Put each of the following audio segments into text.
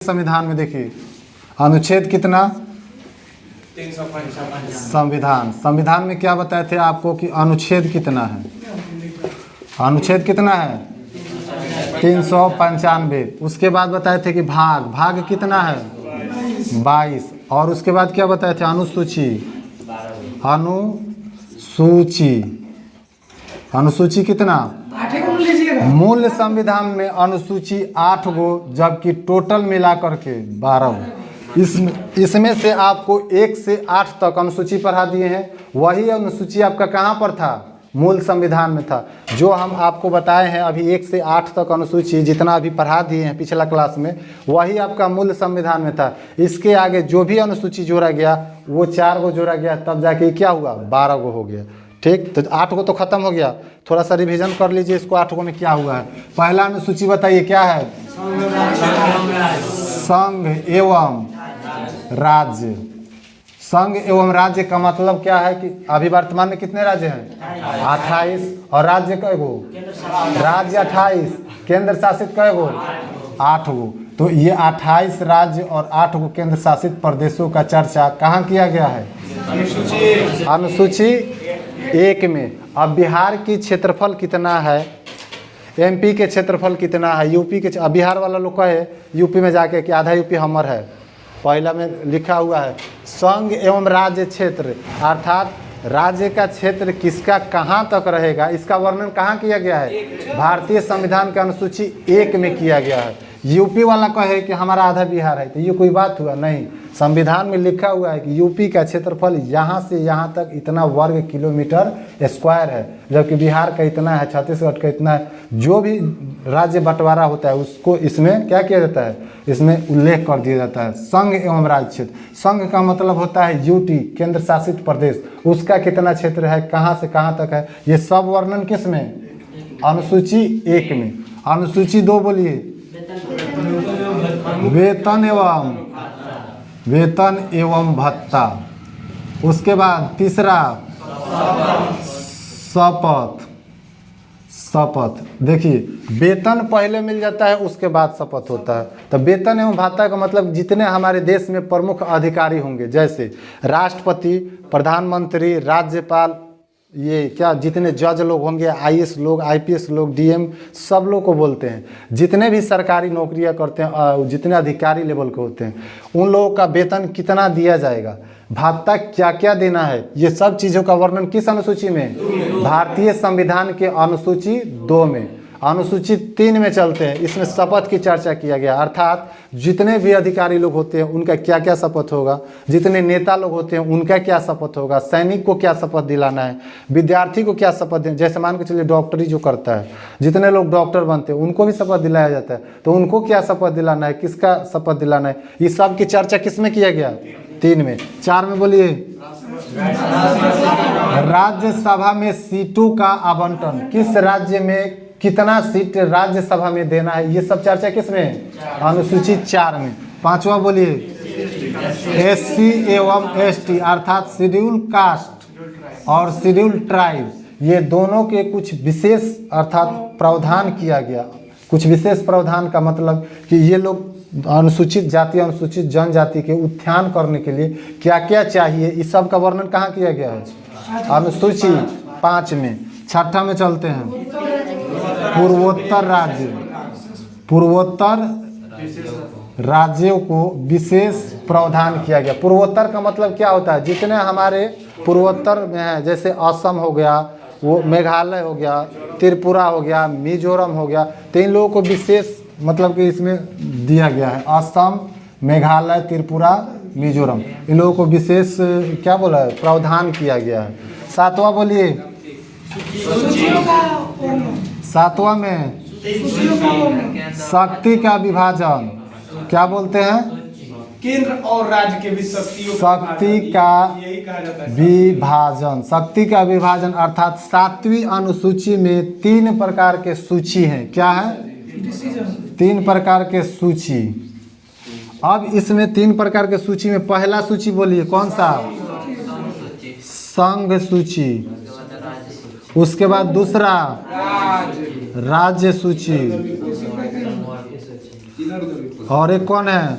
संविधान में देखिए अनुच्छेद कितना 355। संविधान में क्या बताए थे आपको कि अनुच्छेद कितना है? अनुच्छेद कितना है 395। उसके बाद बताए थे कि भाग कितना है 22। और उसके बाद क्या बताए थे अनुसूची कितना मूल संविधान में अनुसूची 8 गो, जबकि टोटल मिला करके 12 गो। इसमें से आपको 1 से 8 तक अनुसूची पढ़ा दिए हैं। वही अनुसूची आपका कहाँ पर था? मूल संविधान में था। जो हम आपको बताए हैं अभी 1 से 8 तक अनुसूची जितना अभी पढ़ा दिए हैं पिछला क्लास में, वही आपका मूल संविधान में था। इसके आगे जो भी अनुसूची जोड़ा गया वो 4 गो जोड़ा गया, तब जाके क्या हुआ 12 गो हो गया। ठीक, तो 8 गो तो खत्म हो गया। थोड़ा सा रिवीजन कर लीजिए इसको 8 गो में क्या हुआ है। पहला अनुसूची बताइए क्या है? संघ एवं राज्य। संघ एवं राज्य का मतलब क्या है कि अभी वर्तमान में कितने राज्य हैं? 28। और राज्य कै गो? राज्य 28। केंद्र शासित कै गो? 8 गो। तो ये 28 राज्य और 8 गो केंद्र शासित प्रदेशों का चर्चा कहाँ किया गया है? अनुसूची 1 में। अब बिहार की क्षेत्रफल कितना है, एमपी के क्षेत्रफल कितना है, यूपी के, अब बिहार वाला लोग कहे यूपी में जाके कि आधा यूपी हमर है। पहला में लिखा हुआ है संघ एवं राज्य क्षेत्र, अर्थात राज्य का क्षेत्र किसका कहाँ तक रहेगा, इसका वर्णन कहाँ किया गया है? भारतीय संविधान के अनुसूची 1 में किया गया है। यूपी वाला कहे कि हमारा आधा बिहार है, तो ये कोई बात हुआ? नहीं, संविधान में लिखा हुआ है कि यूपी का क्षेत्रफल यहाँ से यहाँ तक इतना वर्ग किलोमीटर स्क्वायर है, जबकि बिहार का इतना है, छत्तीसगढ़ का इतना है। जो भी राज्य बंटवारा होता है उसको इसमें क्या किया जाता है? इसमें उल्लेख कर दिया जाता है। संघ एवं राज्य क्षेत्र, संघ का मतलब होता है यूटी, केंद्र शासित प्रदेश, उसका कितना क्षेत्र है, कहाँ से कहाँ तक है, ये सब वर्णन किस में? अनुसूची 1 में। अनुसूची 2 बोलिए वेतन एवं भत्ता। उसके बाद तीसरा शपथ। देखिए वेतन पहले मिल जाता है, उसके बाद शपथ होता है। तो वेतन एवं भत्ता का मतलब जितने हमारे देश में प्रमुख अधिकारी होंगे, जैसे राष्ट्रपति, प्रधानमंत्री, राज्यपाल, ये क्या जितने जज लोग होंगे, आईएएस लोग, आईपीएस लोग, डीएम, सब लोग को बोलते हैं। जितने भी सरकारी नौकरियां करते हैं, जितने अधिकारी लेवल के होते हैं, उन लोगों का वेतन कितना दिया जाएगा, भत्ता क्या क्या देना है, ये सब चीज़ों का वर्णन किस अनुसूची में? भारतीय संविधान के अनुसूची 2 में। अनुसूची 3 में चलते हैं, इसमें शपथ की चर्चा किया गया, अर्थात जितने भी अधिकारी लोग होते हैं उनका क्या क्या शपथ होगा, जितने नेता लोग होते हैं उनका क्या शपथ होगा, सैनिक को क्या शपथ दिलाना है, विद्यार्थी को क्या शपथ देना, जैसे मान के चलिए डॉक्टरी जो करता है, जितने लोग डॉक्टर बनते हैं उनको भी शपथ दिलाया जाता है, तो उनको क्या शपथ दिलाना है, किसका शपथ दिलाना है, ये सब की चर्चा किस में किया गया? 3 में। 4 में बोलिए राज्यसभा में सीटों का आवंटन, किस राज्य में कितना सीट राज्यसभा में देना है, ये सब चर्चा किस में? अनुसूची 4 में। 5वां बोलिए एससी एवं एसटी, अर्थात शेड्यूल कास्ट और शेड्यूल ट्राइब, ये दोनों के कुछ विशेष अर्थात प्रावधान किया गया। कुछ विशेष प्रावधान का मतलब कि ये लोग अनुसूचित जाति, अनुसूचित जनजाति के उत्थान करने के लिए क्या क्या चाहिए, इस सब का वर्णन कहाँ किया गया है? अनुसूची 5 में। 6ठा में चलते हैं पूर्वोत्तर राज्य। पूर्वोत्तर राज्यों को विशेष प्रावधान किया गया। पूर्वोत्तर का मतलब क्या होता है? जितने हमारे पूर्वोत्तर में है, जैसे असम हो गया, वो मेघालय हो गया, त्रिपुरा हो गया, मिजोरम हो गया, तो इन लोगों को विशेष मतलब कि इसमें दिया गया है। असम, मेघालय, त्रिपुरा, मिजोरम, इन लोगों को विशेष क्या बोला है? प्रावधान किया गया है। 7वां बोलिए 7वां में शक्ति का विभाजन, क्या बोलते हैं? केंद्र और राज्य के बीच शक्ति का विभाजन। शक्ति का विभाजन अर्थात 7वीं अनुसूची में 3 प्रकार के सूची हैं। क्या है? 3 प्रकार के सूची। अब इसमें 3 प्रकार के सूची में पहला सूची बोलिए कौन सा? संघ सूची। उसके बाद दूसरा राज्य सूची। और एक कौन है?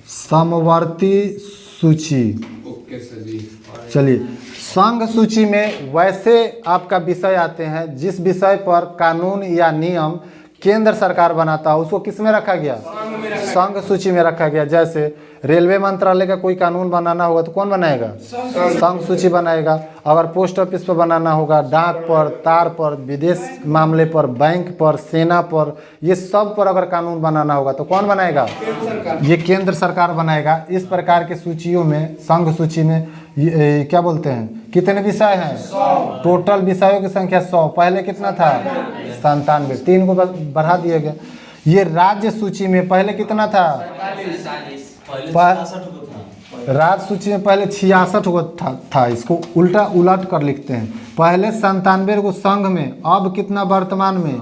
समवर्ती सूची। ओके सर जी। चलिए, संघ सूची में वैसे आपका विषय आते हैं जिस विषय पर कानून या नियम केंद्र सरकार बनाता है, उसको किस में रखा गया? संघ सूची में रखा गया। जैसे रेलवे मंत्रालय का कोई कानून बनाना होगा तो कौन बनाएगा? संघ सूची बनाएगा। अगर पोस्ट ऑफिस पर बनाना होगा, डाक पर, तार पर, विदेश मामले पर, बैंक पर, सेना पर, ये सब पर अगर कानून बनाना होगा तो कौन बनाएगा? ये केंद्र सरकार बनाएगा। इस प्रकार के सूचियों में, संघ सूची में क्या बोलते हैं, कितने विषय हैं? टोटल विषयों की संख्या 100। पहले कितना था? 97। 3 को बढ़ा दिया गया। ये राज्य सूची में पहले कितना था? राज्य सूची में पहले 66 गो था। इसको उल्टा उलट कर लिखते हैं। पहले 97 गो संघ में, अब कितना वर्तमान में?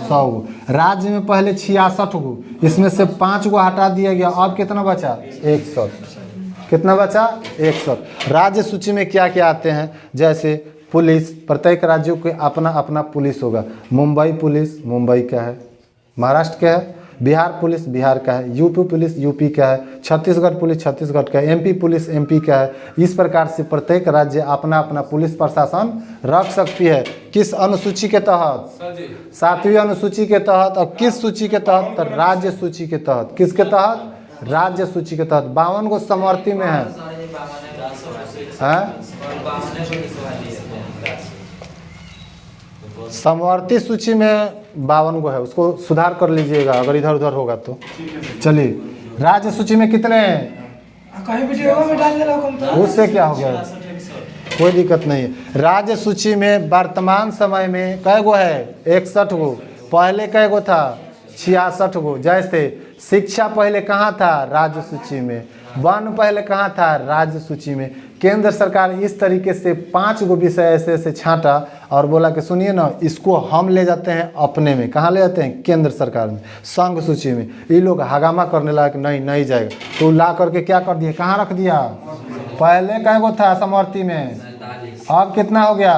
100 गो। राज्य में पहले 66 गो, इसमें से 5 गो हटा दिया गया। अब कितना बचा? 100। कितना बचा? 100। राज्य सूची में क्या क्या आते हैं? जैसे पुलिस, प्रत्येक राज्यों के अपना अपना पुलिस होगा। मुंबई पुलिस मुंबई का है, महाराष्ट्र का है। बिहार पुलिस बिहार का है। यूपी पुलिस यूपी का है। छत्तीसगढ़ पुलिस छत्तीसगढ़ का है। एमपी पुलिस एमपी का है। इस प्रकार से प्रत्येक राज्य अपना अपना पुलिस प्रशासन रख सकती है। किस अनुसूची के तहत? 7वीं अनुसूची के तहत। और किस सूची के तहत? तो राज्य सूची के तहत। किसके तहत? राज्य सूची के तहत। 52 को समवर्ती में है। समवर्ती सूची में 52 गो है, उसको सुधार कर लीजिएगा अगर इधर उधर होगा तो। चलिए, राज्य सूची में कितने हैं? उससे क्या हो गया? कोई दिक्कत नहीं है। राज्य सूची में वर्तमान समय में कै गो है? 61 गो। पहले कै गो था? 66 गो। जैसे शिक्षा पहले कहाँ था? राज्य सूची में। वन पहले कहाँ था? राज्य सूची में। केंद्र सरकार इस तरीके से 5 गो विषय ऐसे ऐसे छांटा और बोला कि सुनिए ना, इसको हम ले जाते हैं अपने में। कहाँ ले जाते हैं? केंद्र सरकार में, संघ सूची में। ये लोग हगामा करने लगा कि नहीं नहीं जाएगा, तो ला करके क्या कर दिया? कहाँ रख दिया? पहले कै गो था समवर्ती में? अब कितना हो गया?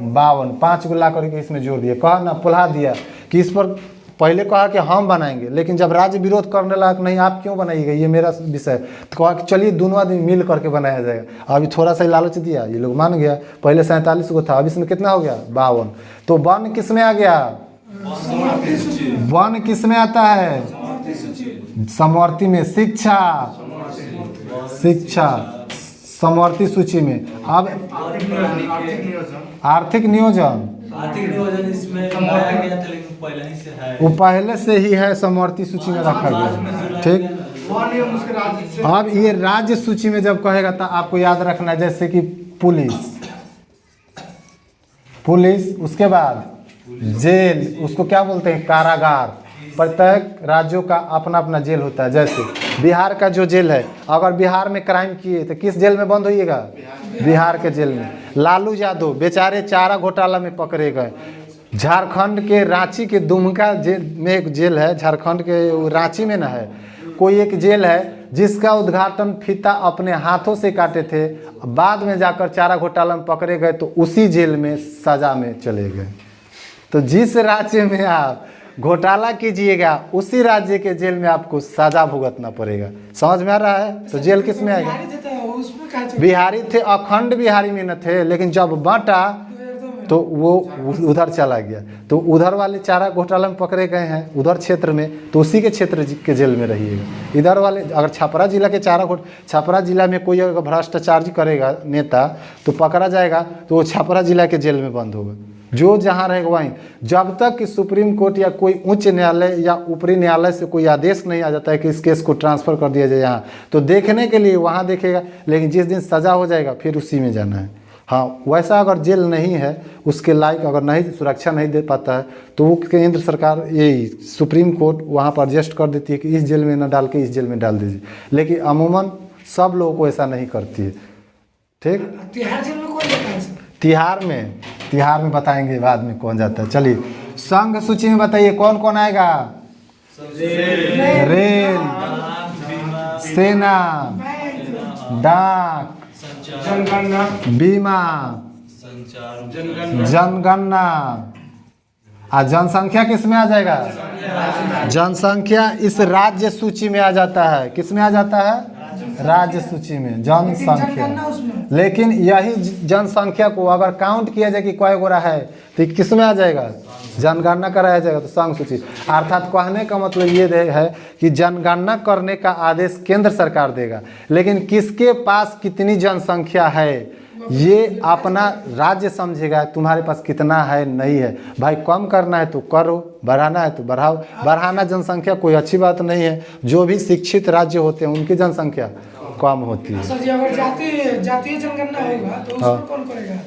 52। 5 गो ला करके इसमें जोड़ दिया। कहा ना, पुल्हा दिया कि इस पर पहले कहा कि हम बनाएंगे, लेकिन जब राज्य विरोध करने लगा कि नहीं आप क्यों बनाइएगा, ये मेरा विषय, तो कहा कि चलिए दोनों आदमी मिल करके बनाया जाएगा। अभी थोड़ा सा लालच दिया, ये लोग मान गया। पहले 47 को था, अब इसमें कितना हो गया? 52। तो वन किस में आ गया? वन किस में आता है? समवर्ती में। शिक्षा, शिक्षा समवर्ती सूची में। अब आर्थिक नियोजन इसमें लाया गया था, लेकिन पहले ही से है। वो पहले से ही है, समवर्ती सूची में रखा गया। ठीक। अब ये राज्य सूची में जब कहेगा तो आपको याद रखना है, जैसे कि पुलिस, पुलिस, उसके बाद जेल, उसको क्या बोलते हैं? कारागार। प्रत्येक राज्यों का अपना अपना जेल होता है। जैसे बिहार का जो जेल है, अगर बिहार में क्राइम किए तो किस जेल में बंद होइएगा? बिहार के जेल में। लालू यादव बेचारे चारा घोटाला में पकड़े गए। झारखंड के रांची के दुमका जेल में एक जेल है, झारखंड के रांची में ना है, कोई एक जेल है जिसका उद्घाटन फीता अपने हाथों से काटे थे, बाद में जाकर चारा घोटाला में पकड़े गए तो उसी जेल में सजा में चले गए। तो जिस राज्य में आप घोटाला कीजिएगा उसी राज्य के जेल में आपको सजा भुगतना पड़ेगा। समझ में आ रहा है? तो जेल किस में आएगा? बिहारी थे, अखंड बिहारी में न थे, लेकिन जब बांटा तो वो उधर चला गया। तो उधर वाले चारा घोटाला में पकड़े गए हैं उधर क्षेत्र में, तो उसी के क्षेत्र के जेल में रहिएगा। इधर वाले अगर छपरा जिला के छपरा जिला में कोई अगर भ्रष्टाचार करेगा नेता तो पकड़ा जाएगा, तो वो छपरा जिला के जेल में बंद होगा। जो जहाँ रहेगा वहीं, जब तक कि सुप्रीम कोर्ट या कोई उच्च न्यायालय या ऊपरी न्यायालय से कोई आदेश नहीं आ जाता है कि इस केस को ट्रांसफ़र कर दिया जाए यहाँ, तो देखने के लिए वहाँ देखेगा, लेकिन जिस दिन सज़ा हो जाएगा फिर उसी में जाना है। हाँ, वैसा अगर जेल नहीं है, उसके लायक अगर नहीं सुरक्षा नहीं दे पाता है, तो वो केंद्र सरकार यही सुप्रीम कोर्ट वहाँ पर एडजस्ट कर देती है कि इस जेल में न डाल के इस जेल में डाल दीजिए। लेकिन अमूमन सब लोगों को ऐसा नहीं करती है। ठीक। तिहाड़ में बताएंगे बाद में कौन जाता है। चलिए, संघ सूची में बताइए कौन कौन आएगा? रेल, सेना, डाक, बीमा, जनगणना, और जनसंख्या किस में आ जाएगा? जनसंख्या इस राज्य सूची में आ जाता है। किस में आ जाता है? राज्य सूची में जनसंख्या। लेकिन यही जनसंख्या को अगर काउंट किया जाए कि कोई गोरा है तो किस में आ जाएगा? जनगणना कराया जाएगा तो संघ सूची। अर्थात कहने का मतलब ये है कि जनगणना करने का आदेश केंद्र सरकार देगा, लेकिन किसके पास कितनी जनसंख्या है ये अपना राज्य समझेगा। तुम्हारे पास कितना है नहीं है, भाई कम करना है तो करो, बढ़ाना है तो बढ़ाओ। बढ़ाना जनसंख्या कोई अच्छी बात नहीं है। जो भी शिक्षित राज्य होते हैं उनकी जनसंख्या कम होती है। सर जी, अगर जातीय जनगणना होगा तो उसको कौन करेगा?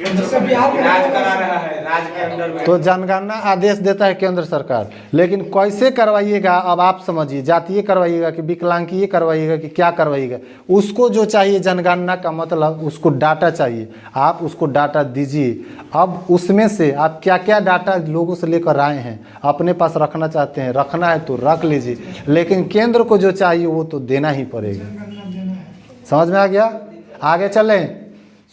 जैसे बिहार में राज करा रहा है, राज के अंदर में तो जनगणना आदेश देता है केंद्र सरकार, लेकिन कैसे करवाइएगा अब आप समझिए। जातीय करवाइएगा कि विकलांगीय करवाइएगा कि क्या करवाइएगा? उसको जो चाहिए जनगणना का मतलब उसको डाटा चाहिए, आप उसको डाटा दीजिए। अब उसमें से आप क्या क्या डाटा लोगों से लेकर आए हैं, अपने पास रखना चाहते हैं, रखना है तो रख लीजिए, लेकिन केंद्र को जो चाहिए वो तो देना ही पड़ेगा। समझ में आ गया? आगे चलें।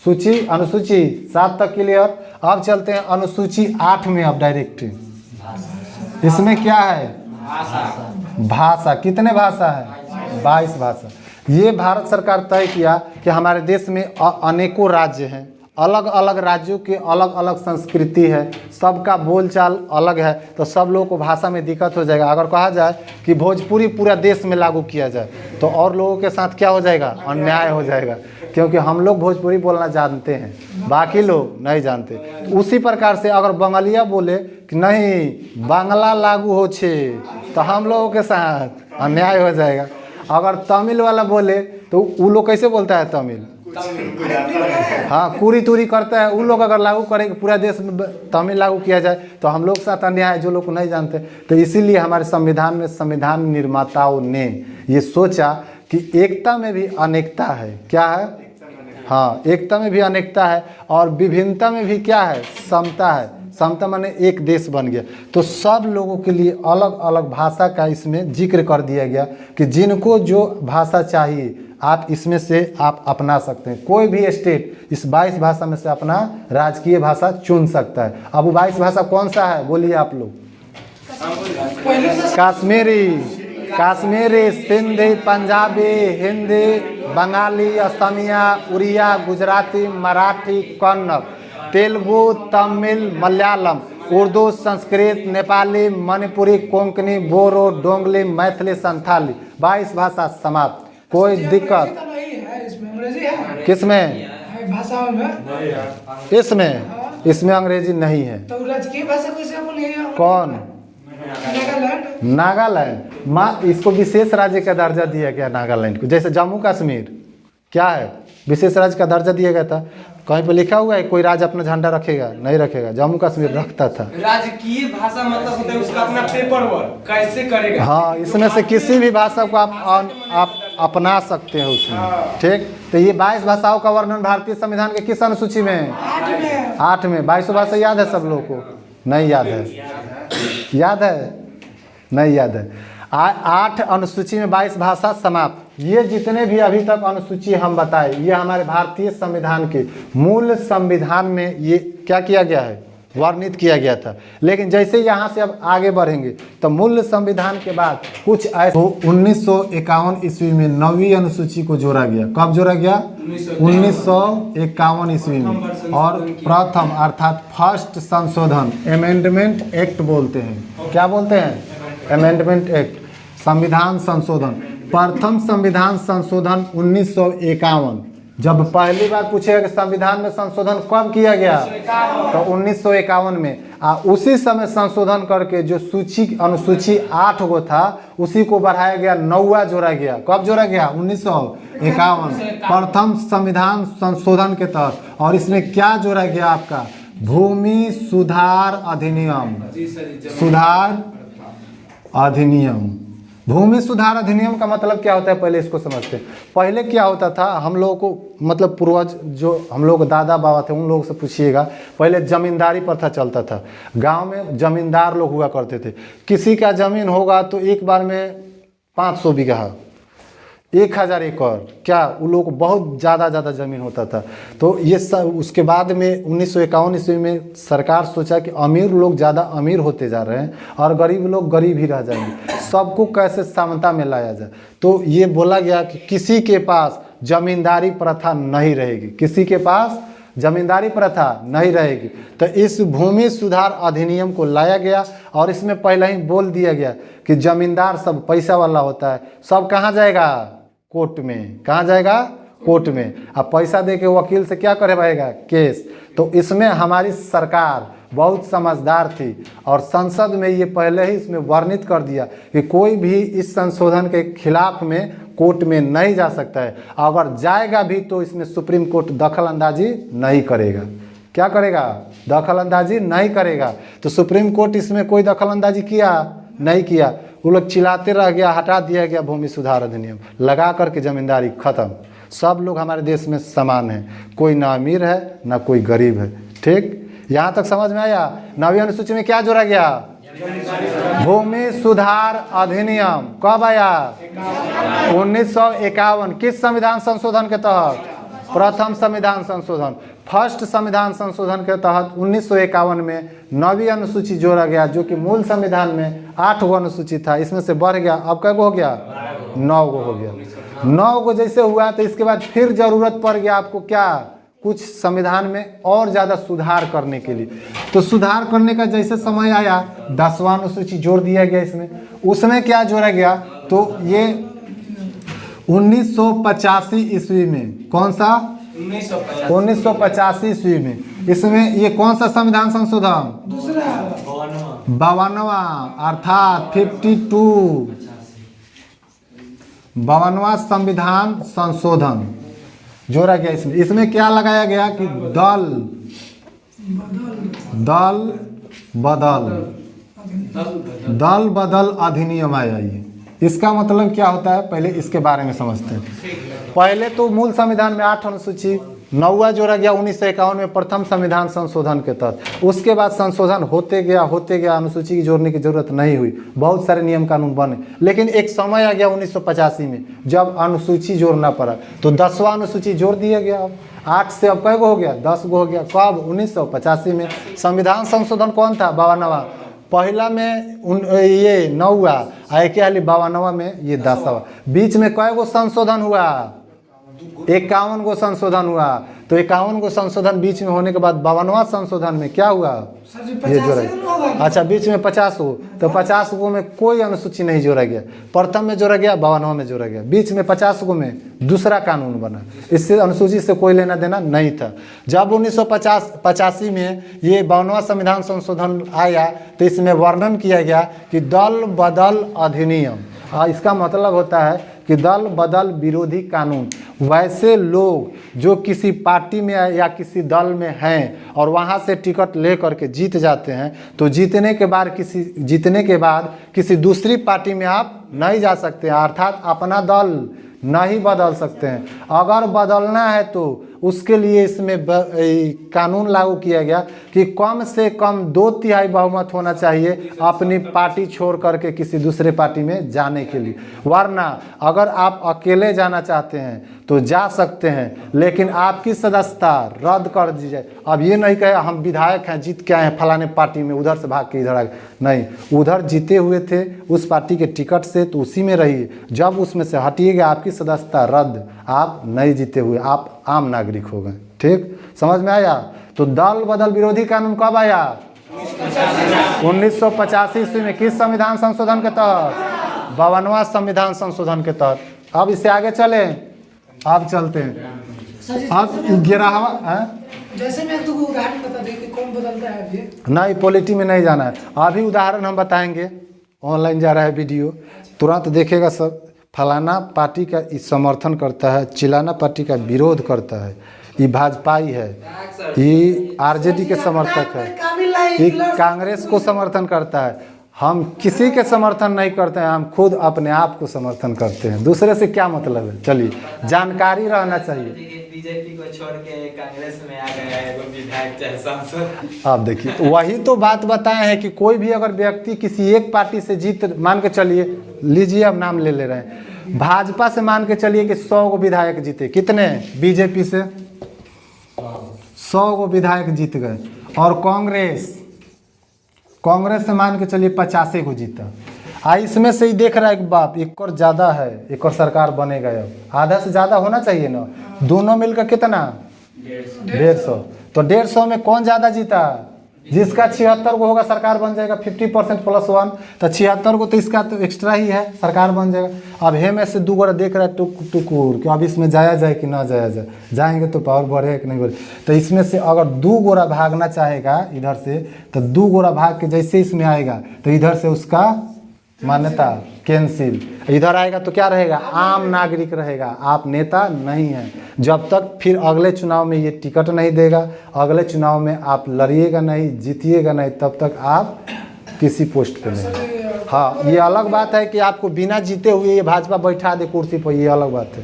सूची अनुसूची 7 तक क्लियर। अब चलते हैं अनुसूची 8 में। अब डायरेक्ट इसमें क्या है? भाषा। कितने भाषा है? 22 भाषा। ये भारत सरकार तय किया कि हमारे देश में अनेकों राज्य हैं, अलग अलग राज्यों की अलग अलग संस्कृति है, सबका बोलचाल अलग है, तो सब लोगों को भाषा में दिक्कत हो जाएगा। अगर कहा जाए कि भोजपुरी पूरा देश में लागू किया जाए तो और लोगों के साथ क्या हो जाएगा? अन्याय हो जाएगा, क्योंकि हम लोग भोजपुरी बोलना जानते हैं, बाकी लोग नहीं जानते। उसी प्रकार से अगर बंगालिया बोले कि नहीं बांग्ला लागू हो छे तो हम लोगों के साथ अन्याय हो जाएगा। अगर तमिल वाला बोले तो वो लोग कैसे बोलता है? तमिल, हाँ, कुरी तुरी करता है। उन लोग अगर लागू करें पूरा देश में तमिल लागू किया जाए तो हम लोग साथ अन्याय है, जो लोग को नहीं जानते। तो इसीलिए हमारे संविधान में संविधान निर्माताओं ने ये सोचा कि एकता में भी अनेकता है। क्या है? हाँ, एकता में भी अनेकता है और विभिन्नता में भी क्या है? समता है। समता माने एक देश बन गया। तो सब लोगों के लिए अलग अलग भाषा का इसमें जिक्र कर दिया गया कि जिनको जो भाषा चाहिए आप इसमें से आप अपना सकते हैं। कोई भी स्टेट इस 22 भाषा में से अपना राजकीय भाषा चुन सकता है। अब वो 22 भाषा कौन सा है बोलिए आप लोग? काश्मीरी, सिंधी, पंजाबी, हिंदी, बंगाली, असमिया, उड़िया, गुजराती, मराठी, कन्नड़, तेलुगु, तमिल, मलयालम, उर्दू, संस्कृत, नेपाली, मणिपुरी, कोंकणी, बोरो, डोंगली, मैथिली, संथाली। 22 भाषा समाप्त। कोई दिक्कत नहीं है इसमें? अंग्रेजी है किसमें? भाषाओं में इसमें अंग्रेजी नहीं है। तो राजकीय भाषा कैसे बोलिएगा? कौन? नागालैंड। माँ, इसको विशेष राज्य का दर्जा दिया गया नागालैंड को। जैसे जम्मू कश्मीर क्या है? विशेष राज्य का दर्जा दिया गया था। कहीं पर लिखा हुआ है कोई राज्य अपना झंडा रखेगा? नहीं रखेगा। जम्मू कश्मीर रखता था। राजकीय भाषा मतलब होता है उसका अपना पेपर वर्क कैसे करेगा। हाँ, इसमें से किसी भी भाषा को आप अपना सकते हैं उसमें। ठीक, तो ये 22 भाषाओं का वर्णन भारतीय संविधान के किस अनुसूची में है? 8 में। 22 भाषा याद है सब लोगों को? नहीं याद है? याद है? नहीं याद है। 8 अनुसूची में 22 भाषा समाप्त। ये जितने भी अभी तक अनुसूची हम बताए ये हमारे भारतीय संविधान के मूल संविधान में ये क्या किया गया है? वर्णित किया गया था। लेकिन जैसे यहाँ से अब आगे बढ़ेंगे तो मूल संविधान के बाद कुछ ऐसे 1951 ईस्वी में 9वीं अनुसूची को जोड़ा गया। कब जोड़ा गया? 1951 ईस्वी में। और प्रथम अर्थात फर्स्ट संशोधन अमेंडमेंट एक्ट बोलते हैं। क्या बोलते हैं? अमेंडमेंट एक्ट, संविधान संशोधन। प्रथम संविधान संशोधन 1951। जब पहली बार पूछेगा कि संविधान में संशोधन कब किया गया तो 1951 में। उसी समय संशोधन करके जो अनुसूची 8 गो था उसी को बढ़ाया गया, 9वां जोड़ा गया। कब जोड़ा गया? 1951 प्रथम संविधान संशोधन के तहत। और इसमें क्या जोड़ा गया आपका? भूमि सुधार अधिनियम। सुधार अधिनियम। भूमि सुधार अधिनियम का मतलब क्या होता है पहले इसको समझते हैं। पहले क्या होता था, हम लोगों को मतलब पूर्वज जो हम लोग दादा बाबा थे उन लोगों से पूछिएगा, पहले जमींदारी प्रथा चलता था। गांव में जमींदार लोग हुआ करते थे। किसी का जमीन होगा तो एक बार में 500 बीघा, 1000 एकड़, क्या वो लोग बहुत ज़्यादा ज़मीन होता था। तो ये सब उसके बाद में 1951 ईस्वी में सरकार सोचा कि अमीर लोग ज़्यादा अमीर होते जा रहे हैं और गरीब लोग गरीब ही रह जाएंगे, सबको कैसे समता में लाया जाए। तो ये बोला गया कि किसी के पास जमींदारी प्रथा नहीं रहेगी, किसी के पास जमींदारी प्रथा नहीं रहेगी। तो इस भूमि सुधार अधिनियम को लाया गया और इसमें पहले ही बोल दिया गया कि जमींदार सब पैसा वाला होता है, सब कहाँ जाएगा, कोर्ट में। कहाँ जाएगा, कोर्ट में। अब पैसा दे के वकील से क्या करवाएगा, केस। तो इसमें हमारी सरकार बहुत समझदार थी और संसद में ये पहले ही इसमें वर्णित कर दिया कि कोई भी इस संशोधन के खिलाफ में कोर्ट में नहीं जा सकता है। अगर जाएगा भी तो इसमें सुप्रीम कोर्ट दखल अंदाजी नहीं करेगा। क्या करेगा, दखल अंदाजी नहीं करेगा। तो सुप्रीम कोर्ट इसमें कोई दखल अंदाजी किया नहीं किया, वो लोग चिल्लाते रह गया, हटा दिया गया भूमि सुधार अधिनियम, लगा करके जमींदारी खत्म। सब लोग हमारे देश में समान हैं, कोई ना अमीर है ना कोई गरीब है। ठीक, यहाँ तक समझ में आया। 9वीं अनुसूची में क्या जोड़ा गया, भूमि सुधार अधिनियम कब आया, 1951। किस संविधान संशोधन के तहत, प्रथम संविधान संशोधन, फर्स्ट संविधान संशोधन के तहत 1951 में 9वीं अनुसूची जोड़ा गया, जो कि मूल संविधान में 8 गो अनुसूची था, इसमें से बढ़ गया, अब कै गो हो गया, 9 गो हो गया। 9 गो जैसे हुआ तो इसके बाद फिर जरूरत पड़ गया आपको क्या, कुछ संविधान में और ज़्यादा सुधार करने के लिए। तो सुधार करने का जैसे समय आया 10वां अनुसूची जोड़ दिया गया इसमें। उसमें क्या जोड़ा गया, तो ये 1985 ईस्वी में, कौन सा, 1985 ईस्वी में इसमें ये कौन सा संविधान संशोधन, दूसरा 52वां, अर्थात 52वां संविधान संशोधन जोड़ा गया इसमें। इसमें क्या लगाया गया कि दल बदल अधिनियम आया। ये इसका मतलब क्या होता है, पहले इसके बारे में समझते हैं। पहले तो मूल संविधान में 8 अनुसूची, 9वां जोड़ा गया 1951 में प्रथम संविधान संशोधन के तहत। उसके बाद संशोधन होते गया अनुसूची की जोड़ने की जरूरत नहीं हुई, बहुत सारे नियम कानून बने। लेकिन एक समय आ गया 1985 में जब अनुसूची जोड़ना पड़ा, तो 10वां अनुसूची जोड़ दिया गया। अब 8 से अब कै गो हो गया, 10 गो हो गया। कब, 1985 में। संविधान संशोधन कौन था, 52वां। पहला में ये 9वां, आए क्या 52वां में ये 10वां। बीच में कै गो संशोधन हुआ, 51 गो संशोधन हुआ। तो 51 गो संशोधन बीच में होने के बाद 52वां संशोधन में क्या हुआ, ये जोड़ा। अच्छा, बीच में 50 हो, तो 50 गो में कोई अनुसूची नहीं जोड़ा गया। प्रथम में जोड़ा गया, 52वां में जोड़ा गया। बीच में 50 गो में दूसरा कानून बना, इससे अनुसूची से कोई लेना देना नहीं था। जब 1985 में ये 52वां संविधान संशोधन आया तो इसमें वर्णन किया गया कि दल बदल अधिनियम। इसका मतलब होता है कि दल बदल विरोधी कानून। वैसे लोग जो किसी पार्टी में या किसी दल में हैं और वहाँ से टिकट ले करके जीत जाते हैं, तो जीतने के बाद किसी दूसरी पार्टी में आप नहीं जा सकते, अर्थात अपना दल नहीं बदल सकते हैं। अगर बदलना है तो उसके लिए इसमें कानून लागू किया गया कि कम से कम 2/3 बहुमत होना चाहिए अपनी पार्टी छोड़ करके किसी दूसरे पार्टी में जाने के लिए। वरना अगर आप अकेले जाना चाहते हैं तो जा सकते हैं, लेकिन आपकी सदस्यता रद्द कर दी जाए। अब ये नहीं कहे हम विधायक हैं, जीत के आए हैं फलाने पार्टी में, उधर से भाग के इधर आ गए। नहीं, उधर जीते हुए थे उस पार्टी के टिकट से, तो उसी में रहिए। जब उसमें से हटिएगा आपकी सदस्यता रद्द, आप नहीं जीते हुए, आप आम नागरिक हो गए। ठीक, समझ में आया। तो दल बदल विरोधी कानून कब आया, 1985 ईस्वी में। किस संविधान संशोधन के तहत, 52वां संविधान संशोधन के तहत। अब इससे आगे चले, अब चलते हैं। अब 11वां, जैसे मैं तो उदाहरण बता दें कि कौन बदलता है अभी। नहीं, पॉलिटी में नहीं जाना है। अभी उदाहरण हम बताएंगे, ऑनलाइन जा रहा है वीडियो, तुरंत देखेगा सब। फलाना पार्टी का समर्थन करता है, चिलाना पार्टी का विरोध करता है, ये भाजपाई है, ये आरजेडी के समर्थक है, ये कांग्रेस को समर्थन करता है। हम किसी के समर्थन नहीं करते हैं, हम खुद अपने आप को समर्थन करते हैं। दूसरे से क्या मतलब है, चलिए जानकारी रहना चाहिए। बीजेपी को छोड़ के कांग्रेस में आ गया है वो विधायक चाहे सांसद। आप देखिए, वही तो बात बताए हैं कि कोई भी अगर व्यक्ति किसी एक पार्टी से जीत, मान के चलिए, लीजिए अब नाम ले रहे हैं, भाजपा से मान के चलिए कि 100 गो विधायक जीते, कितने? बीजेपी से 100 गो विधायक जीत गए। और कांग्रेस से मान के चलिए 50 को जीता। इसमें से ही देख रहा है एक बाप, एक और ज़्यादा है, एक और सरकार बनेगा। अब आधा से ज़्यादा होना चाहिए ना, दोनों मिलकर कितना? 150। तो 150 में कौन ज़्यादा जीता? जिसका 76 को होगा सरकार बन जाएगा, 50% +1, तो 76 को तो इसका तो एक्स्ट्रा ही है, सरकार बन जाएगा। अब हे में से 2 गोरा देख रहा है टुकुर कि अब इसमें जाया जाए कि ना जाया जाए, जाएंगे तो पावर बढ़े कि नहीं बढ़े। तो इसमें से अगर 2 गोरा भागना चाहेगा इधर से, तो 2 गोरा भाग के जैसे इसमें आएगा तो इधर से उसका मान्यता कैंसिल, इधर आएगा तो क्या रहेगा? आम नागरिक रहेगा, आप नेता नहीं हैं। जब तक फिर अगले चुनाव में ये टिकट नहीं देगा, अगले चुनाव में आप लड़िएगा नहीं, जीतिएगा नहीं, तब तक आप किसी पोस्ट पे नहीं। हाँ, ये अलग बात है कि आपको बिना जीते हुए ये भाजपा बैठा दे कुर्सी पर, ये अलग बात है।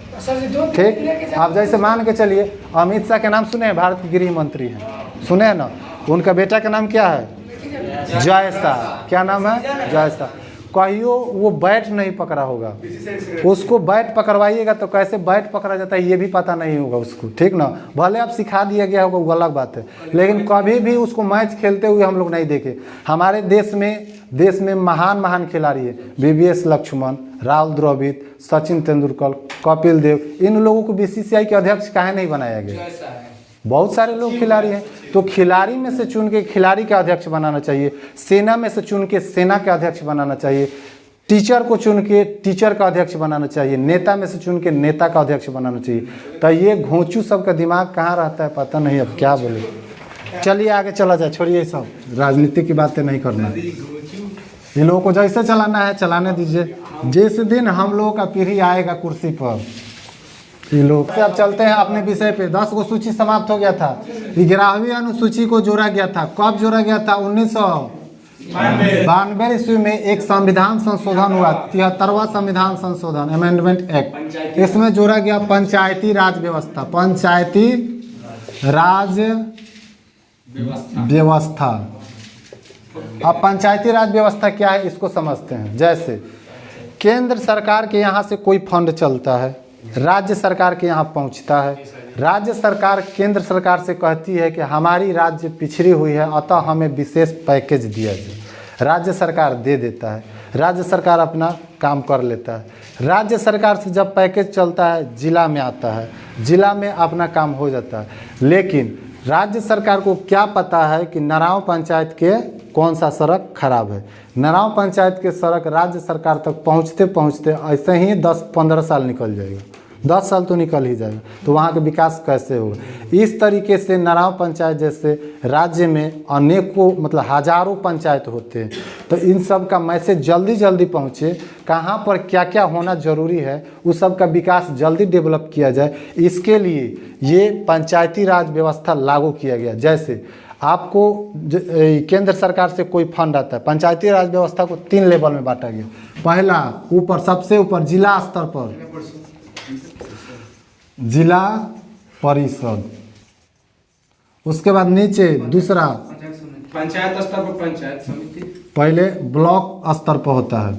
ठीक, आप जैसे मान के चलिए अमित शाह के नाम सुने हैं, भारत के गृह मंत्री हैं, सुने हैं ना? उनका बेटा का नाम क्या है? जय शाह। क्या नाम है? जय शाह। कहियो वो बैट नहीं पकड़ा होगा, उसको बैट पकड़वाइएगा तो कैसे बैट पकड़ा जाता है ये भी पता नहीं होगा उसको, ठीक ना? भले आप सिखा दिया गया होगा, वो अलग बात है, लेकिन कभी भी उसको मैच खेलते हुए हम लोग नहीं देखे। हमारे देश में महान खिलाड़ी है, VVS लक्ष्मण, राहुल द्रविड़, सचिन तेंदुलकर, कपिल देव, इन लोगों को BCCI के अध्यक्ष काहे नहीं बनाया गया? बहुत सारे लोग खिलाड़ी हैं, तो खिलाड़ी में से चुन के खिलाड़ी का अध्यक्ष बनाना चाहिए, सेना में से चुन के सेना का अध्यक्ष बनाना चाहिए, टीचर को चुन के टीचर का अध्यक्ष बनाना चाहिए, नेता में से चुन के नेता का अध्यक्ष बनाना चाहिए। तो ये घोंचू सबका दिमाग कहाँ रहता है पता नहीं, अब क्या बोले। चलिए आगे चला जाए, छोड़िए सब राजनीति की बातें नहीं करना। इन लोगों को जैसे चलाना है चलाने दीजिए, जिस दिन हम लोगों का पीढ़ी आएगा कुर्सी पर, ये लोग से। अब चलते हैं अपने विषय पे। 10 गो सूची समाप्त हो गया था, 11वीं अनुसूची को जोड़ा गया था। कब जोड़ा गया था? 1992 ईस्वी में एक संविधान संशोधन हुआ, 73वां संविधान संशोधन, अमेंडमेंट एक्ट। इसमें जोड़ा गया पंचायती राज व्यवस्था, पंचायती राज व्यवस्था। अब पंचायती राज व्यवस्था क्या है इसको समझते हैं। जैसे केंद्र सरकार के यहाँ से कोई फंड चलता है, राज्य सरकार के यहाँ पहुँचता है, राज्य सरकार केंद्र सरकार से कहती है कि हमारी राज्य पिछड़ी हुई है, अतः हमें विशेष पैकेज दिया जाए। राज्य सरकार दे देता है, राज्य सरकार अपना काम कर लेता है। राज्य सरकार से जब पैकेज चलता है जिला में आता है, जिला में अपना काम हो जाता है। लेकिन राज्य सरकार को क्या पता है कि नराव पंचायत के कौन सा सड़क खराब है। नराव पंचायत के सड़क राज्य सरकार तक पहुंचते पहुंचते ऐसे ही 10-15 साल निकल जाएगा, 10 साल तो निकल ही जाएगा, तो वहाँ का विकास कैसे होगा। इस तरीके से नराव पंचायत जैसे राज्य में अनेकों मतलब हजारों पंचायत होते हैं, तो इन सब का मैसेज जल्दी जल्दी पहुँचे, कहाँ पर क्या क्या होना जरूरी है, उस सब का विकास जल्दी डेवलप किया जाए। इसके लिए ये पंचायती राज व्यवस्था लागू किया गया। जैसे आपको केंद्र सरकार से कोई फंड आता है, पंचायती राज व्यवस्था को 3 लेवल में बांटा गया। पहला ऊपर, सबसे ऊपर जिला स्तर पर जिला परिषद, उसके बाद नीचे दूसरा पंचायत स्तर पर पंचायत समिति, पहले ब्लॉक स्तर पर होता है,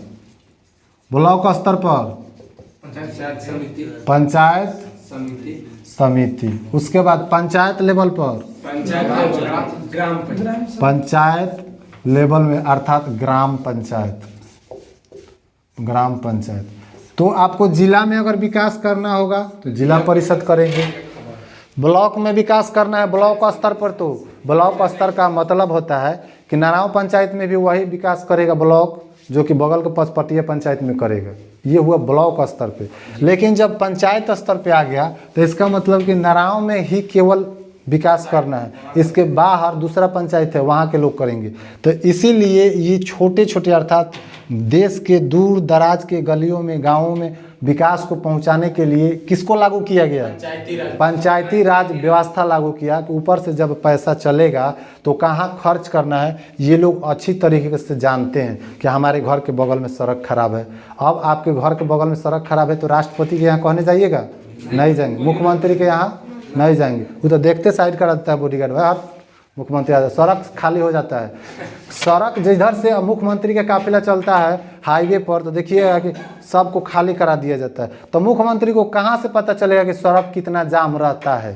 ब्लॉक स्तर पर पंचायत समिति, उसके बाद पंचायत लेवल पर पंचायत लेवल में अर्थात ग्राम पंचायत। तो आपको जिला में अगर विकास करना होगा तो जिला परिषद करेंगे, ब्लॉक में विकास करना है ब्लॉक स्तर पर, तो ब्लॉक स्तर का मतलब होता है कि नराव पंचायत में भी वही विकास करेगा ब्लॉक जो कि बगल के पचपटिया पंचायत में करेगा। ये हुआ ब्लॉक स्तर पे। लेकिन जब पंचायत स्तर पे आ गया तो इसका मतलब कि नराव में ही केवल विकास करना है, इसके बाहर दूसरा पंचायत है वहाँ के लोग करेंगे। तो इसीलिए ये छोटे छोटे अर्थात देश के दूर दराज के गलियों में गाँवों में विकास को पहुंचाने के लिए किसको लागू किया गया? पंचायती राज व्यवस्था लागू किया कि ऊपर से जब पैसा चलेगा तो कहाँ खर्च करना है ये लोग अच्छी तरीके से जानते हैं कि हमारे घर के बगल में सड़क खराब है। अब आपके घर के बगल में सड़क खराब है तो राष्ट्रपति के यहाँ कहने जाइएगा? नहीं जाएंगे। मुख्यमंत्री के यहाँ नहीं जाएंगे, वो तो देखते साइड कर देता है बॉडीगार्ड, भाई आप मुख्यमंत्री आता है, सड़क खाली हो जाता है। सड़क जिधर से मुख्यमंत्री का काफिला चलता है हाईवे पर, तो देखिएगा कि सबको खाली करा दिया जाता है। तो मुख्यमंत्री को कहाँ से पता चलेगा कि सड़क कितना जाम रहता है?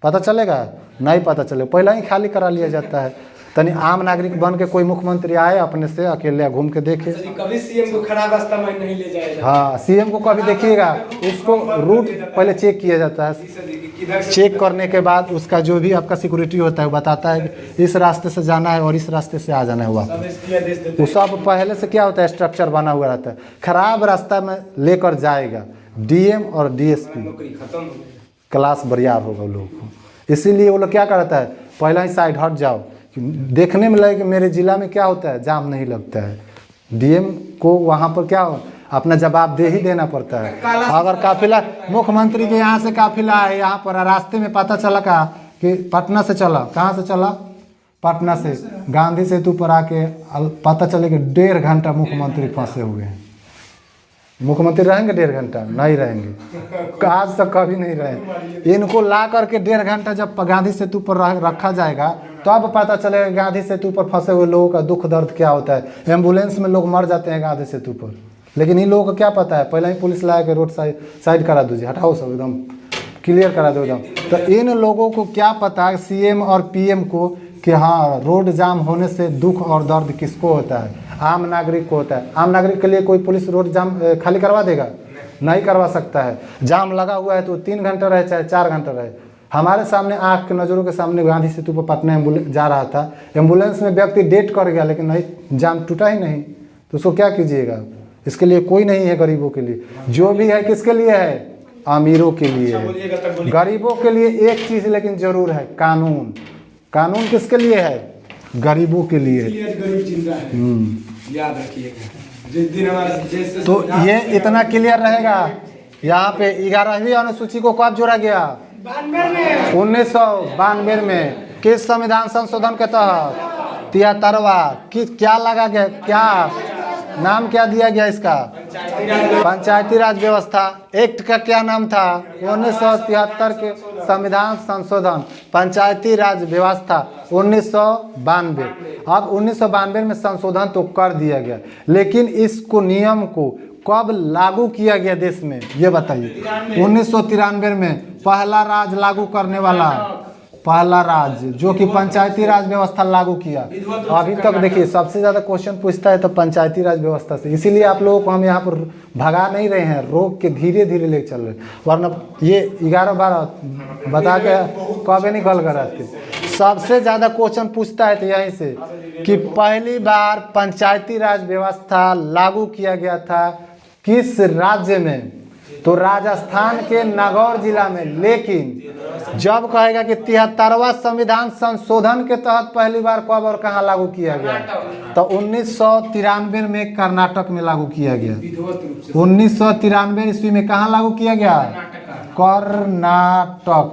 पता चलेगा? नहीं पता चलेगा, पहले ही खाली करा लिया जाता है। तनी आम नागरिक बन के कोई मुख्यमंत्री आए अपने से अकेले घूम के देखे। कभी सीएम को खराब रास्ता में नहीं ले जाएगा। हाँ, सीएम को कभी देखिएगा, उसको रूट पहले चेक किया जाता है। चेक करने के बाद उसका जो भी आपका सिक्योरिटी होता है वो बताता है कि इस रास्ते से जाना है और इस रास्ते से आ जाना है। वापस वो सब पहले से क्या होता है, स्ट्रक्चर बना हुआ रहता है। खराब रास्ता में लेकर जाएगा डीएम और डीएसपी, क्लास बरियार होगा वो लोग को। इसीलिए वो लोग क्या करता है, पहला ही साइड हट जाओ, देखने में लगे कि मेरे जिला में क्या होता है, जाम नहीं लगता है। डीएम को वहाँ पर क्या हो, अपना जवाब दे ही देना पड़ता है। अगर काफिला मुख्यमंत्री के यहाँ से काफिला है यहाँ पर, रास्ते में पता चला कि पटना से चला, कहाँ से चला, पटना से गांधी सेतु पर आके पता चले कि 1.5 घंटा मुख्यमंत्री फंसे हुए हैं। मुख्यमंत्री रहेंगे 1.5 घंटा? नहीं रहेंगे, आज तक कभी नहीं रहे। इनको ला करके 1.5 घंटा जब गांधी सेतु पर रखा जाएगा तब पता चलेगा गांधी सेतु पर फंसे हुए लोगों का दुख दर्द क्या होता है। एम्बुलेंस में लोग मर जाते हैं गांधी सेतु पर, लेकिन इन लोगों को क्या पता है, पहले ही पुलिस लाया के रोड साइड करा दीजिए, हटाओ सब, एकदम क्लियर करा दो एकदम। तो इन लोगों को क्या पता है सीएम और पीएम को कि हाँ रोड जाम होने से दुख और दर्द किसको होता है, आम नागरिक को होता है। आम नागरिक के लिए कोई पुलिस रोड जाम खाली करवा देगा? नहीं करवा सकता है। जाम लगा हुआ है तो 3 घंटा रहे चाहे 4 घंटा रहे। हमारे सामने आँख के नज़रों के सामने गांधी सेतु पर पटना एम्बुलेंस जा रहा था, एम्बुलेंस में व्यक्ति डेट कर गया लेकिन नहीं, जाम टूटा ही नहीं, तो उसको क्या कीजिएगा? इसके लिए कोई नहीं है गरीबों के लिए। जो भी है किसके लिए है? अमीरों के लिए है। गरीबों के लिए एक चीज़ लेकिन जरूर है, कानून। कानून किसके लिए है? गरीबों के लिए। गरीब जिंदा है, याद रखिएगा। जिस दिन हमारा तो ये इतना क्लियर रहेगा। यहाँ पे 11वीं अनुसूची को कब जोड़ा गया? 1992 में। किस संविधान संशोधन के तहत? 73वां। क्या लगा गया, क्या नाम क्या दिया गया इसका? पंचायती राज व्यवस्था। एक्ट का क्या नाम था? 1973 के संविधान संशोधन पंचायती राज व्यवस्था 1992। अब 1992 में संशोधन तो कर दिया गया, लेकिन इसको नियम को कब लागू किया गया देश में ये बताइए? 1993 में पहला राज लागू करने वाला, पहला राज्य जो कि पंचायती राज व्यवस्था लागू किया। अभी तक देखिए सबसे ज़्यादा क्वेश्चन पूछता है तो पंचायती राज व्यवस्था से, इसीलिए आप लोगों को हम यहाँ पर भगा नहीं रहे हैं, रोक के धीरे धीरे ले चल रहे, वरना ये 11-12 बता के कभी नहीं गल कराते। सबसे ज़्यादा क्वेश्चन पूछता है तो यहीं से कि पहली बार पंचायती राज व्यवस्था लागू किया गया था किस राज्य में? तो राजस्थान के नागौर जिला में। लेकिन जब कहेगा कि 73वां संविधान संशोधन के तहत पहली बार कब और कहां लागू किया गया, तो 1993 में कर्नाटक में लागू किया गया। 1993 ईस्वी में कहां लागू किया गया? कर्नाटक।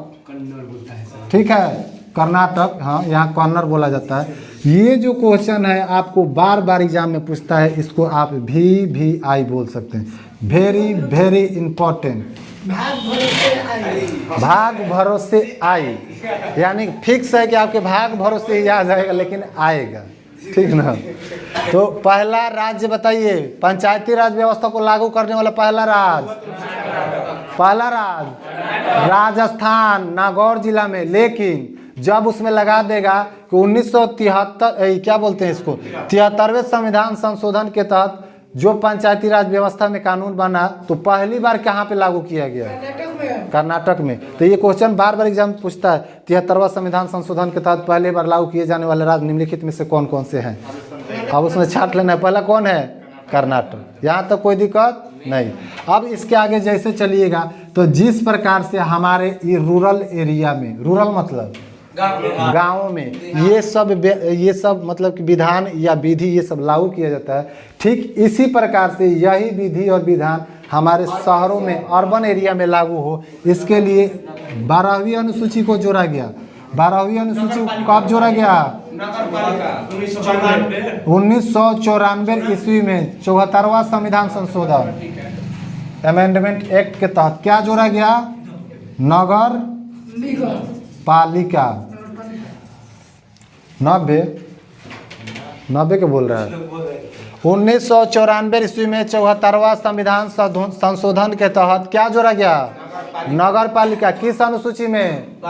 ठीक है, कर्नाटक। हाँ, यहाँ कन्नड़ बोला जाता है। ये जो क्वेश्चन है आपको बार बार एग्जाम में पूछता है, इसको आप VVI बोल सकते हैं, वेरी वेरी इंपॉर्टेंट। भाग भरोसे आई, यानी फिक्स है कि आपके भाग भरोसे ही आ जाएगा, लेकिन आएगा। ठीक ना? तो पहला राज्य बताइए, पंचायती राज व्यवस्था को लागू करने वाला पहला राज्य राजस्थान नागौर जिला में। लेकिन जब उसमें लगा देगा कि 1973 क्या बोलते हैं इसको, 73वें संविधान संशोधन के तहत जो पंचायती राज व्यवस्था में कानून बना, तो पहली बार कहाँ पे लागू किया गया? कर्नाटक में। तो ये क्वेश्चन बार बार एग्जाम पूछता है, 73वां संविधान संशोधन के तहत पहली बार लागू किए जाने वाले राज्य निम्नलिखित में से कौन कौन से हैं? अब उसमें छाट लेना है, पहला कौन है? कर्नाटक। यहाँ तक कोई दिक्कत नहीं। अब इसके आगे जैसे चलिएगा तो जिस प्रकार से हमारे ये रूरल एरिया में, रूरल मतलब गाँव में ये सब मतलब कि विधान या विधि ये सब लागू किया जाता है, ठीक इसी प्रकार से यही विधि और विधान हमारे शहरों में अर्बन एरिया में लागू हो, इसके लिए 12वीं अनुसूची को जोड़ा गया। 12वीं अनुसूची कब जोड़ा गया? 1994 ईस्वी में 74वां संविधान संशोधन अमेंडमेंट एक्ट के तहत क्या जोड़ा गया? नगर पालिका। 90 के बोल रहा है। 1994 ईस्वी में 74वां संविधान संशोधन के तहत क्या जोड़ा गया? नगर पालिका। किस अनुसूची में?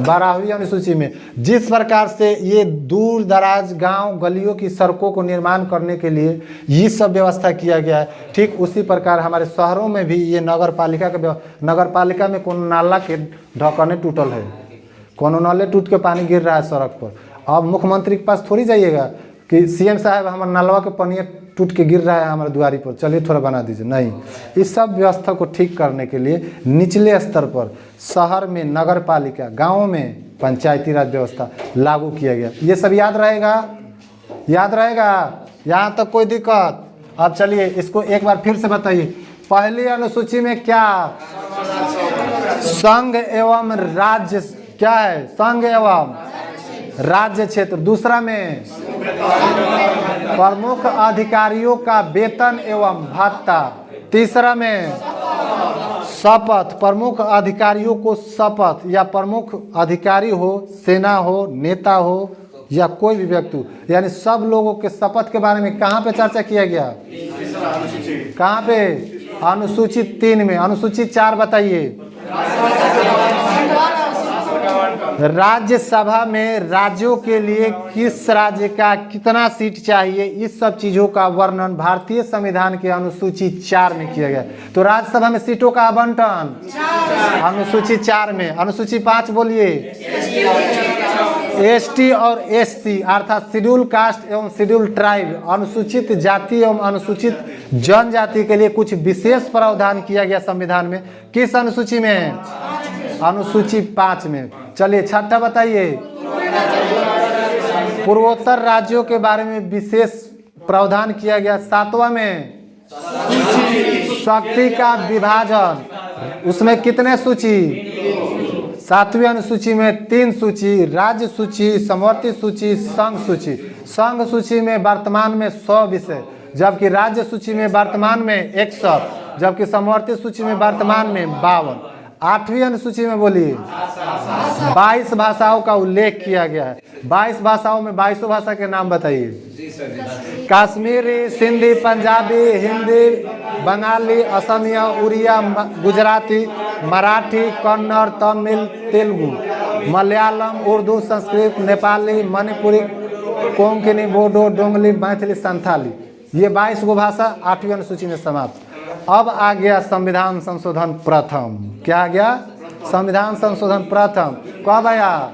12वीं अनुसूची में। जिस प्रकार से ये दूर दराज गांव गलियों की सड़कों को निर्माण करने के लिए ये सब व्यवस्था किया गया है, ठीक उसी प्रकार हमारे शहरों में भी ये नगर पालिका में कोनो नाला के ढक्कने टूटल है, कोनो नाले टूट के पानी गिर रहा है सड़क पर। अब मुख्यमंत्री के पास थोड़ी जाइएगा कि सीएम साहब हमारे नलवा के पानी टूट के गिर रहा है हमारे द्वारी पर, चलिए थोड़ा बना दीजिए। नहीं, इस सब व्यवस्था को ठीक करने के लिए निचले स्तर पर शहर में नगर पालिका, गाँव में पंचायती राज व्यवस्था लागू किया गया। ये सब याद रहेगा? यहाँ तक कोई दिक्कत? अब चलिए इसको एक बार फिर से बताइए। पहली अनुसूची में क्या? संघ एवं राज्य क्या है? संघ एवं राज्य क्षेत्र। दूसरा में प्रमुख अधिकारियों का वेतन एवं भत्ता। तीसरा में शपथ, प्रमुख अधिकारियों को शपथ, या प्रमुख अधिकारी हो, सेना हो, नेता हो या कोई भी व्यक्ति हो, यानी सब लोगों के शपथ के बारे में कहाँ पे चर्चा किया गया? कहाँ पे? अनुसूची 3 में। अनुसूची 4 बताइए। राज्यसभा में राज्यों के लिए किस राज्य का कितना सीट चाहिए, इस सब चीजों का वर्णन भारतीय संविधान के अनुसूची 4 में किया गया। तो राज्यसभा में सीटों का आवंटन अनुसूची 4 में। अनुसूची 5 बोलिए। एसटी और एससी अर्थात शेड्यूल कास्ट एवं शेड्यूल ट्राइब, अनुसूचित जाति एवं अनुसूचित जनजाति के लिए कुछ विशेष प्रावधान किया गया संविधान में। किस अनुसूची में? अनुसूची 5 में। चलिए छठा बताइए। पूर्वोत्तर राज्यों के बारे में विशेष प्रावधान किया गया। 7वां में शक्ति का विभाजन, उसमें कितने सूची? 7वीं अनुसूची में 3 सूची, राज्य सूची, समवर्ती सूची, संघ सूची। संघ सूची में वर्तमान में 100 विषय, जबकि राज्य सूची में वर्तमान में 61, जबकि समवर्ती सूची में वर्तमान में 52। 8वीं अनुसूची में बोलिए 22 भाषाओं का उल्लेख किया गया है। 22 भाषाओं में 22 भाषा के नाम बताइए। कश्मीरी, सिंधी, पंजाबी, हिंदी, बंगाली, असमिया, उड़िया, गुजराती, मराठी, कन्नड़, तमिल, तेलुगु, मलयालम, उर्दू, संस्कृत, नेपाली, मणिपुरी, कोंकणी, बोडो, डोंगली, मैथिली, संथाली। ये 22 गो भाषा 8वीं अनुसूची में समाप्त। अब आ गया संविधान संशोधन प्रथम। क्या आ गया? संविधान संशोधन प्रथम कब आया?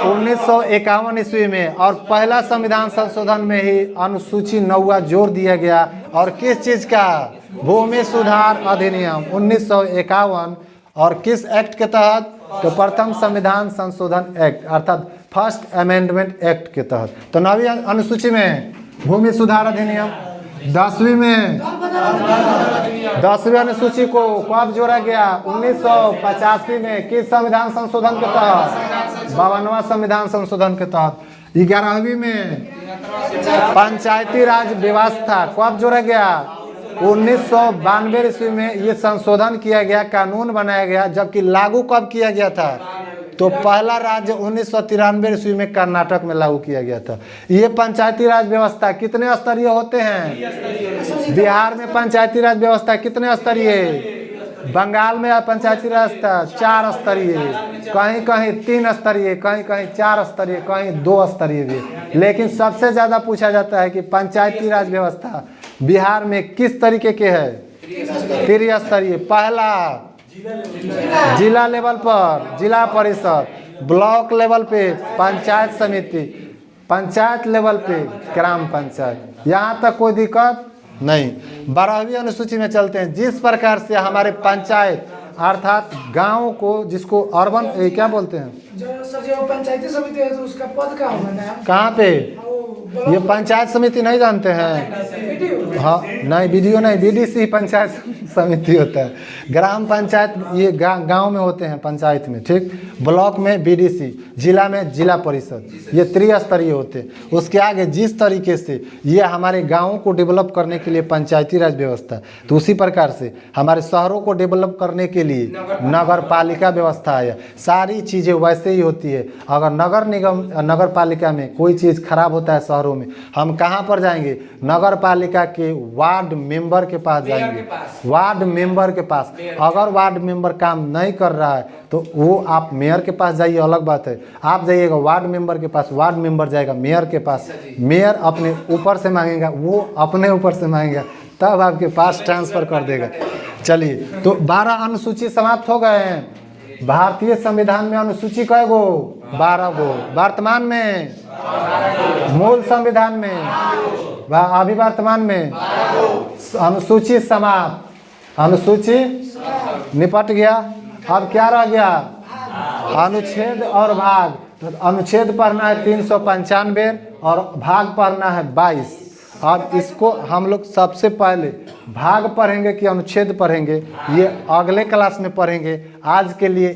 1951 ईस्वी में। और पहला संविधान संशोधन में ही अनुसूची 9 जोड़ दिया गया। और किस चीज का? भूमि सुधार अधिनियम 1951। और किस एक्ट के तहत? तो प्रथम संविधान संशोधन एक्ट अर्थात फर्स्ट अमेंडमेंट एक्ट के तहत। तो 9वीं अनुसूची में भूमि सुधार अधिनियम। 10वीं में 10वीं अनुसूची को कब जोड़ा गया? 1985 में। किस संविधान संशोधन के तहत? 52वां संविधान संशोधन के तहत। 11वीं में पंचायती राज व्यवस्था कब जोड़ा गया? 1992 ईस्वी में ये संशोधन किया गया, कानून बनाया गया। जबकि लागू कब किया गया था? तो पहला राज्य 1993 ईस्वी में कर्नाटक में लागू किया गया था। ये पंचायती राज व्यवस्था कितने स्तरीय होते हैं? बिहार में पंचायती राज व्यवस्था कितने स्तरीय? बंगाल में पंचायती राज 4 स्तरीय, कहीं कहीं 3 स्तरीय, कहीं कहीं 4 स्तरीय, कहीं 2 स्तरीय भी। लेकिन सबसे ज्यादा पूछा जाता है कि पंचायती राज व्यवस्था बिहार में किस तरीके के है? 3 पहला जिला लेवल पर जिला परिषद, ब्लॉक लेवल पे पंचायत समिति, पंचायत लेवल पे ग्राम पंचायत। यहाँ तक कोई दिक्कत नहीं। 12वीं अनुसूची में चलते हैं। जिस प्रकार से हमारे पंचायत अर्थात गांव को, जिसको अर्बन क्या बोलते हैं? जो सर जो पंचायती समिति है तो उसका पद क्या होगा? कहाँ पे? ये पंचायत समिति नहीं जानते हैं? वीडियो हाँ नहीं, वीडियो नहीं, बीडीसी पंचायत समिति होता है। ग्राम पंचायत ये गांव में होते हैं पंचायत में, ठीक। ब्लॉक में बीडीसी, जिला में जिला परिषद, ये त्रिस्तरीय होते हैं। उसके आगे जिस तरीके से ये हमारे गाँवों को डेवलप करने के लिए पंचायती राज व्यवस्था, तो उसी प्रकार से हमारे शहरों को डेवलप करने के लिए नगर पालिका व्यवस्था है। सारी चीज़ें वैसे ही होती है। अगर नगर निगम नगर पालिका में कोई चीज़ खराब होता है शहरों में, हम कहाँ पर जाएंगे? नगर पालिका के वार्ड मेंबर के पास जाएंगे, वार्ड मेंबर के पास। अगर वार्ड मेंबर काम नहीं कर रहा है तो वो आप मेयर के पास जाइए, अलग बात है। आप जाइएगा वार्ड मेंबर के पास, वार्ड मेंबर जाएगा मेयर के पास, मेयर अपने ऊपर से मांगेगा, वो अपने ऊपर से मांगेगा, तब आपके पास ट्रांसफर कर देगा। चलिए, तो 12 अनुसूची समाप्त हो गए हैं। भारतीय संविधान में अनुसूची कै गो? 12 गो। वर्तमान में मूल संविधान में अभी वर्तमान में अनुसूची समाप्त, अनुसूची निपट गया। अब क्या रह गया? अनुच्छेद और भाग। तो अनुच्छेद पढ़ना है 395 और भाग पढ़ना है 22। अब इसको हम लोग सबसे पहले भाग पढ़ेंगे कि अनुच्छेद पढ़ेंगे, ये अगले क्लास में पढ़ेंगे। आज के लिए